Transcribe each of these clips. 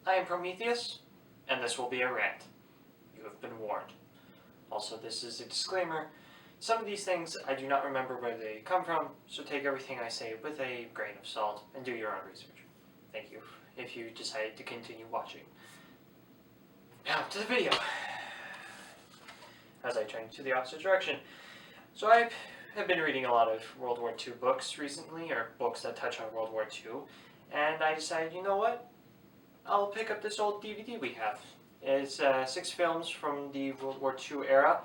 I am Prometheus, and this will be a rant. You have been warned. Also, this is a disclaimer. Some of these things I do not remember where they come from, so take everything I say with a grain of salt and do your own research. Thank you if you decide to continue watching. Now to the video. As I turn to the opposite direction. So I have been reading a lot of World War II books recently, or books that touch on World War II, and I decided, you know what? I'll pick up this old DVD we have. It's 6 films from the World War II era,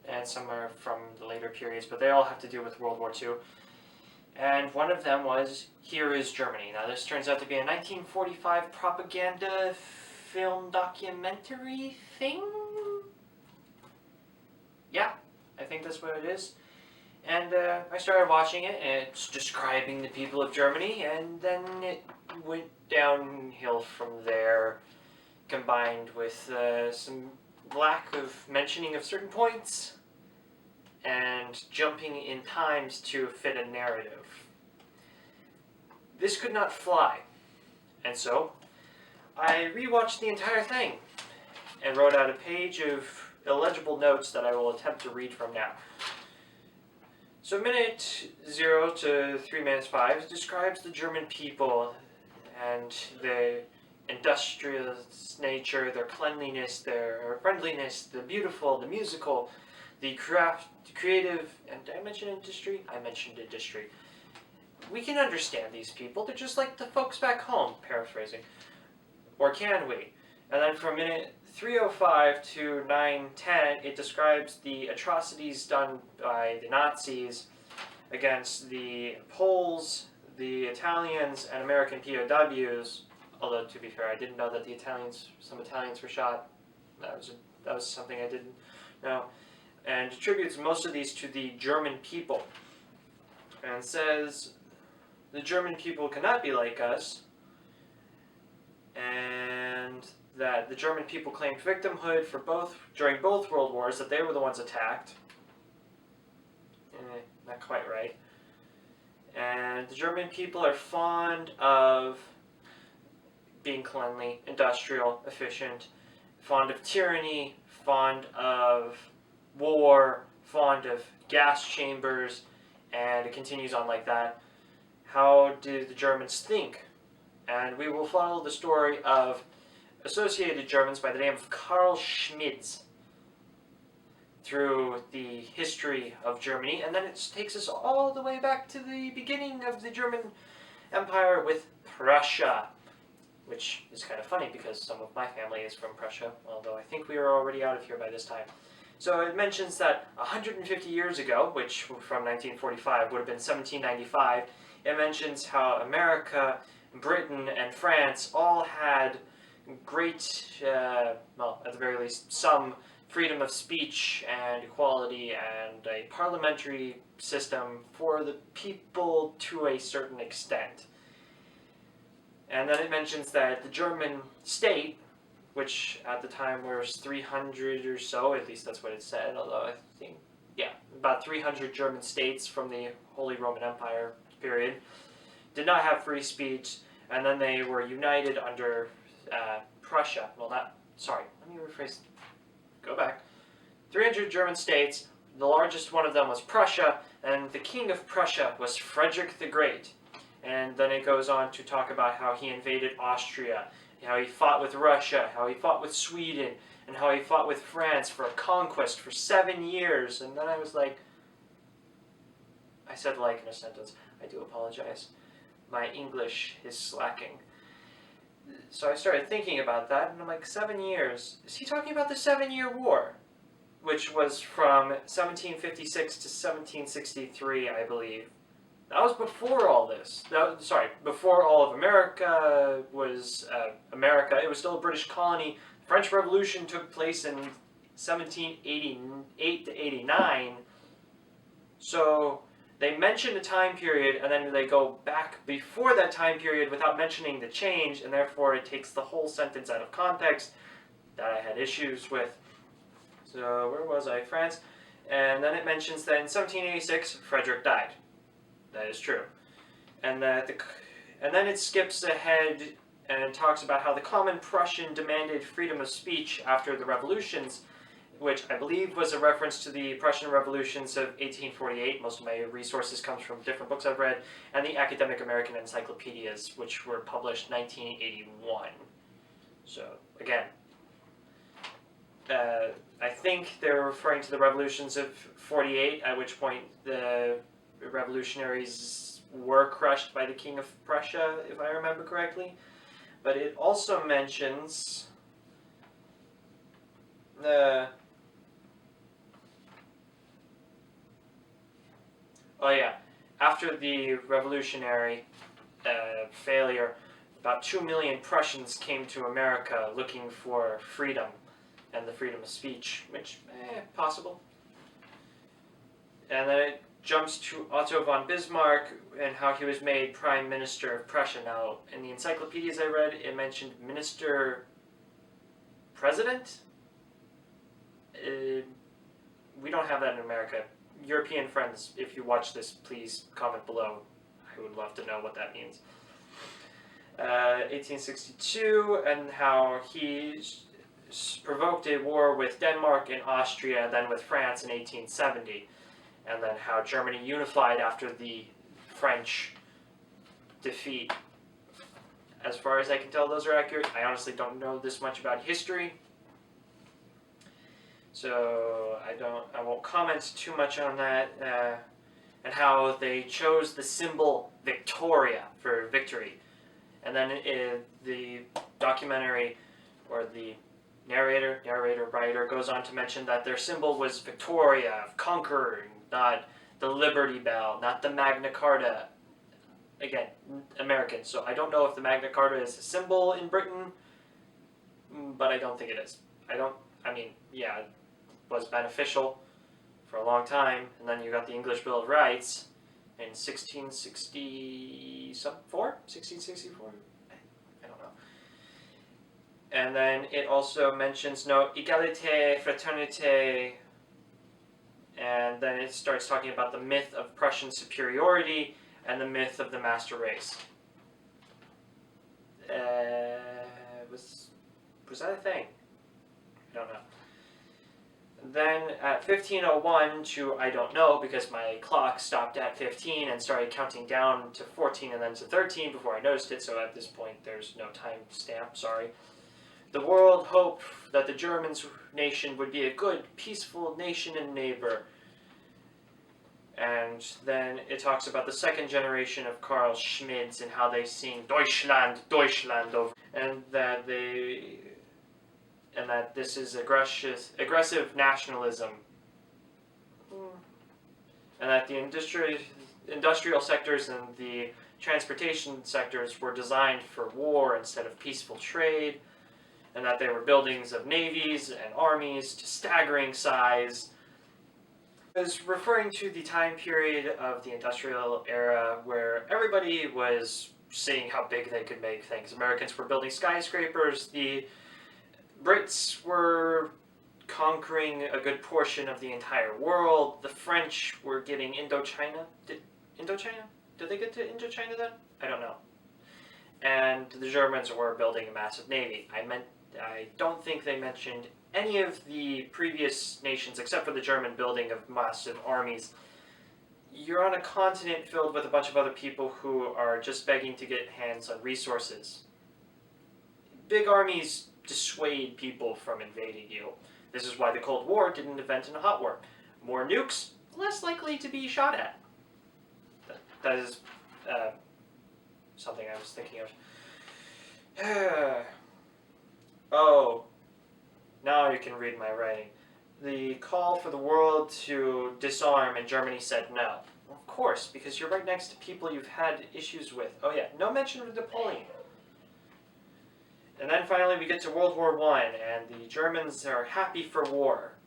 and some are from the later periods, but they all have to do with World War II. And one of them was Here is Germany. Now this turns out to be a 1945 propaganda film documentary thing? Yeah, I think that's what it is. And I started watching it, and it's describing the people of Germany, and then it went downhill from there, combined with some lack of mentioning of certain points, and jumping in times to fit a narrative. This could not fly, and so I rewatched the entire thing, and wrote out a page of illegible notes that I will attempt to read from now. So minute 0 to 3 minutes 5 describes the German people and their industrious nature, their cleanliness, their friendliness, the beautiful, the musical, the creative, and did I mention industry? I mentioned industry. We can understand these people, they're just like the folks back home, paraphrasing. Or can we? And then from minute 3:05 to 9:10, it describes the atrocities done by the Nazis against the Poles, the Italians, and American POWs. Although, to be fair, I didn't know that some Italians were shot. That was something I didn't know. And attributes most of these to the German people. And says, the German people cannot be like us. And that the German people claimed victimhood during both world wars, that they were the ones attacked. Not quite right. And the German people are fond of being cleanly, industrial, efficient, fond of tyranny, fond of war, fond of gas chambers, and it continues on like that. How did the Germans think? And we will follow the story of associated Germans by the name of Karl Schmitz through the history of Germany, and then it takes us all the way back to the beginning of the German Empire with Prussia, which is kind of funny because some of my family is from Prussia, although I think we are already out of here by this time. So it mentions that 150 years ago, which from 1945 would have been 1795, it mentions how America, Britain, and France all had great, well, at the very least, some freedom of speech and equality and a parliamentary system for the people to a certain extent. And then it mentions that the German state, which at the time was 300 or so, at least that's what it said, although I think, yeah, about 300 German states from the Holy Roman Empire period, did not have free speech, and then they were united under Prussia. Well, sorry, let me rephrase. Go back. 300 German states, the largest one of them was Prussia, and the king of Prussia was Frederick the Great. And then it goes on to talk about how he invaded Austria, how he fought with Russia, how he fought with Sweden, and how he fought with France for a conquest for 7 years. And then I was like, I said like in a sentence. I do apologize. My English is slacking. So I started thinking about that, and I'm like, 7 years? Is he talking about the 7-Year War? Which was from 1756 to 1763, I believe. That was before all this. Before all of America was America. It was still a British colony. The French Revolution took place in 1788 to 89. So they mention a time period, and then they go back before that time period without mentioning the change, and therefore it takes the whole sentence out of context that I had issues with. So where was I? France. And then it mentions that in 1786, Frederick died. That is true. And then it skips ahead and it talks about how the common Prussian demanded freedom of speech after the revolutions, which I believe was a reference to the Prussian revolutions of 1848. Most of my resources comes from different books I've read, and the Academic American Encyclopedias, which were published 1981. So, again, I think they're referring to the revolutions of 48, at which point the revolutionaries were crushed by the King of Prussia, if I remember correctly. But it also mentions oh yeah, after the revolutionary failure, about 2 million Prussians came to America looking for freedom and the freedom of speech, which, possible. And then it jumps to Otto von Bismarck and how he was made Prime Minister of Prussia. Now, in the encyclopedias I read, it mentioned Minister President? We don't have that in America. European friends, if you watch this, please comment below. I would love to know what that means. 1862, and how he provoked a war with Denmark and Austria, and then with France in 1870. And then how Germany unified after the French defeat. As far as I can tell, those are accurate. I honestly don't know this much about history, so I won't comment too much on that. And how they chose the symbol Victoria for victory. And then in the documentary, or the writer goes on to mention that their symbol was Victoria, of conquering, not the Liberty Bell, not the Magna Carta. Again, American, so I don't know if the Magna Carta is a symbol in Britain, but I don't think it is. Yeah, it was beneficial for a long time, and then you got the English Bill of Rights in 1664? I don't know. And then it also mentions égalité, fraternité, and then it starts talking about the myth of Prussian superiority and the myth of the master race. Was that a thing? I don't know. Then at 1501 to I don't know, because my clock stopped at 15 and started counting down to 14 and then to 13 before I noticed it, so at this point there's no time stamp, sorry. The world hoped that the German nation would be a good, peaceful nation and neighbor. And then it talks about the second generation of Carl Schmids and how they sing Deutschland, Deutschland, and that this is aggressive nationalism. And that the industrial sectors and the transportation sectors were designed for war instead of peaceful trade, and that they were buildings of navies and armies to staggering size. It was referring to the time period of the industrial era where everybody was seeing how big they could make things. Americans were building skyscrapers, the Brits were conquering a good portion of the entire world, the French were getting Indochina. Did they get to Indochina then? I don't know. And the Germans were building a massive navy. I don't think they mentioned any of the previous nations, except for the German building of massive armies. You're on a continent filled with a bunch of other people who are just begging to get hands on resources. Big armies dissuade people from invading you. This is why the Cold War didn't event in a hot war. More nukes, less likely to be shot at. That is something I was thinking of. Oh, now you can read my writing. The call for the world to disarm, and Germany said no. Of course, because you're right next to people you've had issues with. Oh yeah, no mention of Napoleon. And then finally we get to World War I, and the Germans are happy for war.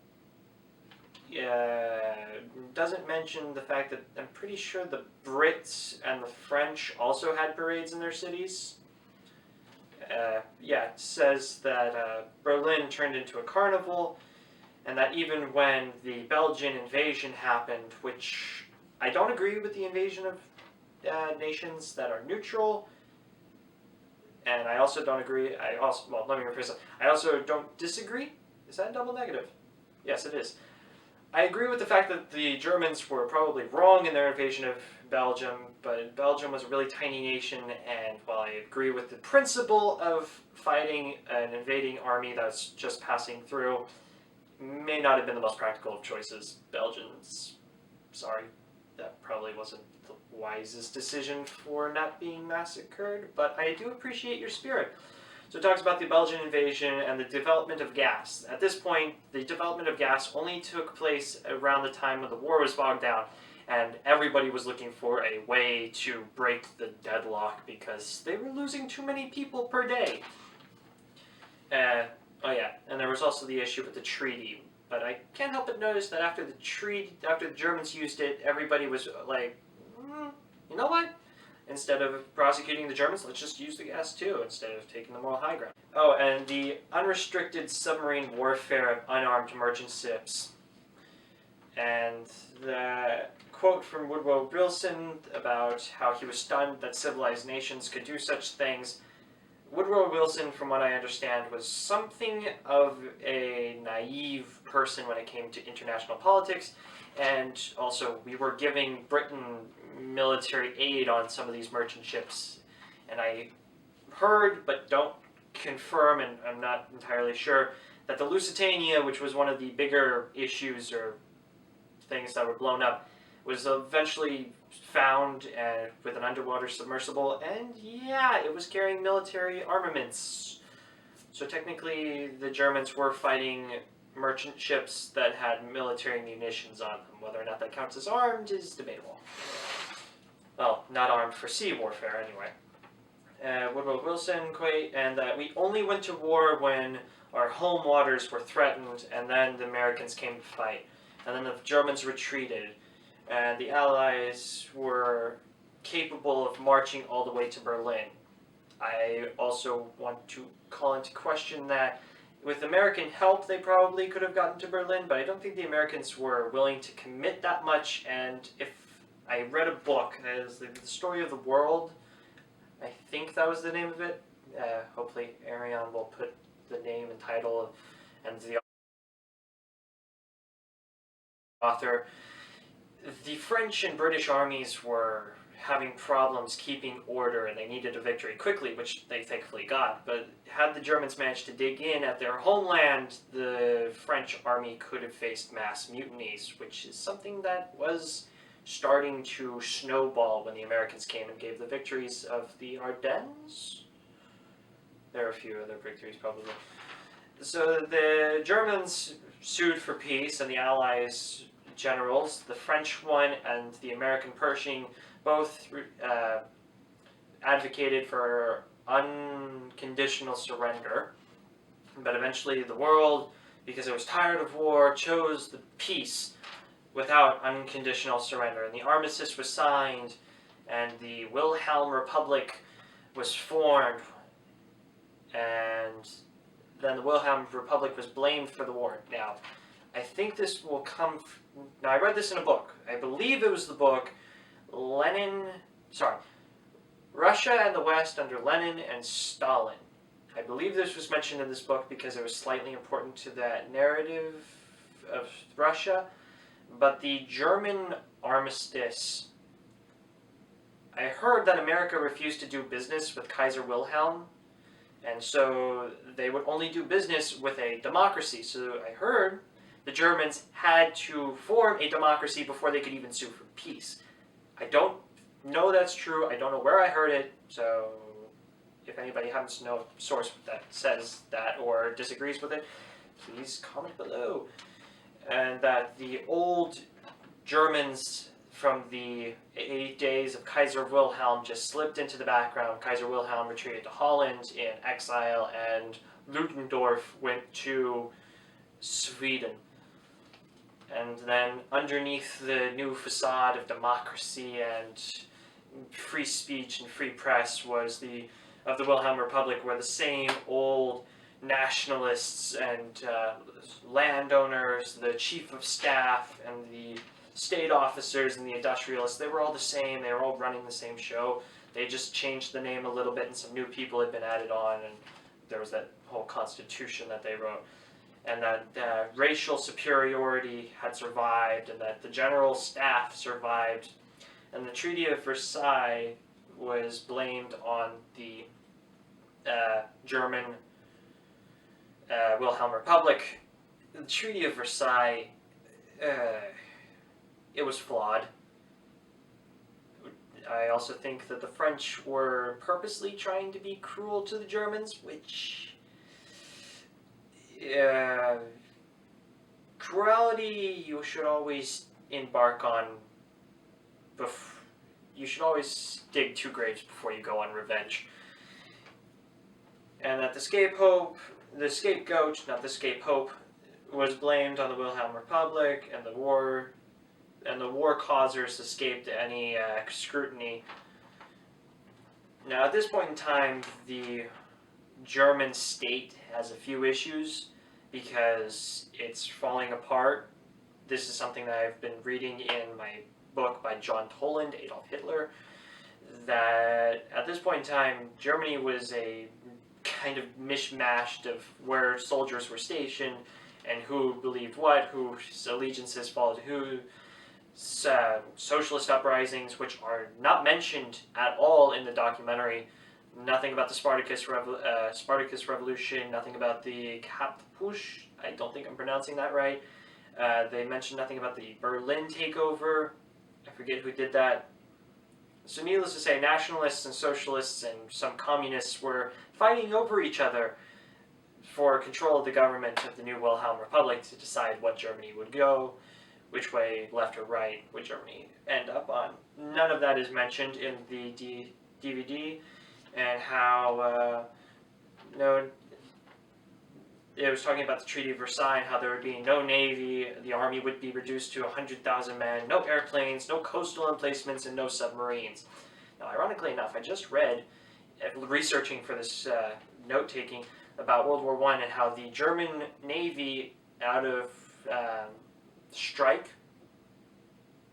Doesn't mention the fact that I'm pretty sure the Brits and the French also had parades in their cities. It says that Berlin turned into a carnival, and that even when the Belgian invasion happened, which I don't agree with the invasion of nations that are neutral, and I also don't agree. Well, let me rephrase that. I also don't disagree. Is that a double negative? Yes, it is. I agree with the fact that the Germans were probably wrong in their invasion of Belgium, but Belgium was a really tiny nation, and while I agree with the principle of fighting an invading army that's just passing through, may not have been the most practical of choices. Belgians, sorry, that probably wasn't the wisest decision for not being massacred, but I do appreciate your spirit. So it talks about the Belgian invasion and the development of gas. At this point, the development of gas only took place around the time when the war was bogged down, and everybody was looking for a way to break the deadlock because they were losing too many people per day. Oh yeah, and there was also the issue with the treaty. But I can't help but notice that after the Germans used it, everybody was like, you know what? Instead of prosecuting the Germans, let's just use the gas too, instead of taking the moral high ground. Oh, and the unrestricted submarine warfare of unarmed merchant ships. And the quote from Woodrow Wilson about how he was stunned that civilized nations could do such things. Woodrow Wilson, from what I understand, was something of a naive person when it came to international politics, and also we were giving Britain military aid on some of these merchant ships, and I heard, but don't confirm, and I'm not entirely sure, that the Lusitania, which was one of the bigger issues or things that were blown up, was eventually found with an underwater submersible, and yeah, it was carrying military armaments. So technically, the Germans were fighting merchant ships that had military munitions on them. Whether or not that counts as armed is debatable. Well, not armed for sea warfare, anyway. Woodrow Wilson, and that we only went to war when our home waters were threatened, and then the Americans came to fight. And then the Germans retreated, and the Allies were capable of marching all the way to Berlin. I also want to call into question that with American help, they probably could have gotten to Berlin, but I don't think the Americans were willing to commit that much, and if I read a book, that is The Story of the World, I think that was the name of it. Hopefully Ariane will put the name and title and the author. The French and British armies were having problems keeping order, and they needed a victory quickly, which they thankfully got. But had the Germans managed to dig in at their homeland, the French army could have faced mass mutinies, which is something that was starting to snowball when the Americans came and gave the victories of the Ardennes. There are a few other victories, probably. So the Germans sued for peace, and the Allies generals, the French one and the American Pershing, both advocated for unconditional surrender. But eventually the world, because it was tired of war, chose the peace without unconditional surrender. And the armistice was signed, and the Wilhelm Republic was formed, and then the Wilhelm Republic was blamed for the war. Now, I think this will come... Now, I read this in a book. I believe it was the book Russia and the West under Lenin and Stalin. I believe this was mentioned in this book because it was slightly important to that narrative of Russia. But the German armistice, I heard that America refused to do business with Kaiser Wilhelm, and so they would only do business with a democracy. So I heard the Germans had to form a democracy before they could even sue for peace. I don't know that's true. I don't know where I heard it. So if anybody happens to know a source that says that or disagrees with it, please comment below. And that the old Germans from the 8 days of Kaiser Wilhelm just slipped into the background. Kaiser Wilhelm retreated to Holland in exile, and Ludendorff went to Sweden. And then underneath the new facade of democracy and free speech and free press was the Wilhelm Republic, where the same old nationalists and landowners, the chief of staff and the state officers and the industrialists, they were all the same. They were all running the same show. They just changed the name a little bit, and some new people had been added on, and there was that whole constitution that they wrote. And that racial superiority had survived, and that the general staff survived. And the Treaty of Versailles was blamed on the German Wilhelm Republic. The Treaty of Versailles, it was flawed. I also think that the French were purposely trying to be cruel to the Germans, which... cruelty you should always embark on. You should always dig 2 graves before you go on revenge. And that the scapegoat, was blamed on the Wilhelm Republic, and the war causers escaped any scrutiny. Now, at this point in time, the German state has a few issues because it's falling apart. This is something that I've been reading in my book by John Toland, Adolf Hitler, that at this point in time, Germany was a kind of mishmashed of where soldiers were stationed and who believed what, whose allegiances followed who. Socialist uprisings, which are not mentioned at all in the documentary. Nothing about the Spartacus Revolution, nothing about the Kaputsch, I don't think I'm pronouncing that right. They mentioned nothing about the Berlin takeover. I forget who did that. So needless to say, nationalists and socialists and some communists were fighting over each other for control of the government of the new Wilhelm Republic to decide what Germany would go, which way, left or right, would Germany end up on. None of that is mentioned in the DVD, and how, it was talking about the Treaty of Versailles and how there would be no navy, the army would be reduced to 100,000 men, no airplanes, no coastal emplacements, and no submarines. Now, ironically enough, I just read, researching for this note-taking, about World War I and how the German Navy, out of strike,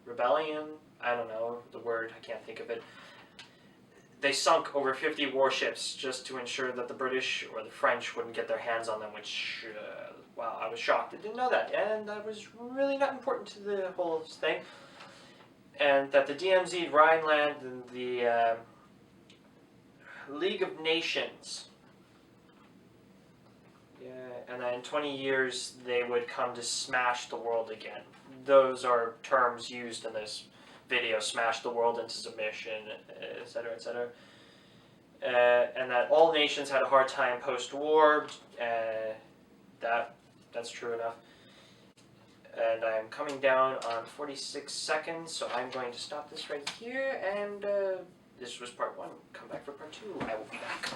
rebellion, I don't know the word, I can't think of it, they sunk over 50 warships just to ensure that the British or the French wouldn't get their hands on them, which, wow, I was shocked. I didn't know that, and that was really not important to the whole thing. And that the DMZ, Rhineland, and the League of Nations, and then in 20 years they would come to smash the world again. Those are terms used in this video: smash the world into submission, etc., etc. And that all nations had a hard time post-war. That's true enough. And I'm coming down on 46 seconds, so I'm going to stop this right here. And this was part 1. Come back for part 2. I will be back.